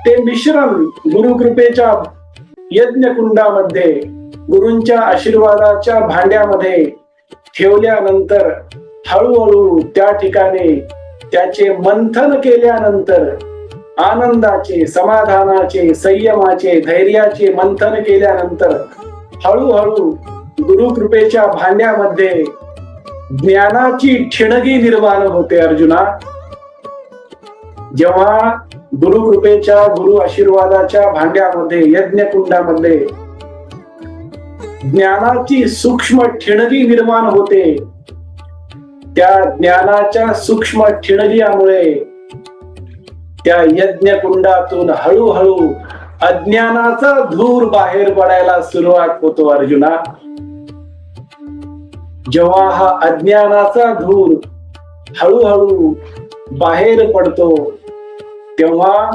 ते मिश्रण गुरुकृपेच्या यज्ञकुंडामध्ये, गुरूंच्या आशीर्वादाच्या भांड्यामध्ये ठेवल्यानंतर हळूहळू त्या ठिकाणी त्याचे मंथन केल्यानंतर, आनंदाचे, समाधानाचे, संयमाचे, धैर्याचे मंथन केल्यानंतर हळूहळू गुरुकृपेच्या भांड्यामध्ये ज्ञानाची ठिणगी निर्माण होते. अर्जुना, जेव्हा गुरुकृपेच्या, गुरु आशीर्वादाच्या भांड्यामध्ये, यज्ञकुंडामध्ये ज्ञानाची सूक्ष्म ठिणगी निर्माण होते, त्या ज्ञानाच्या सूक्ष्म ठिणगीमुळे त्या यज्ञकुंडातून हळूहळू अज्ञानाचा धूर बाहेर पडायला सुरुवात होतो. अर्जुना, जेव्हा हा अज्ञानाचा धूर हळूहळू बाहेर पडतो, तेव्हा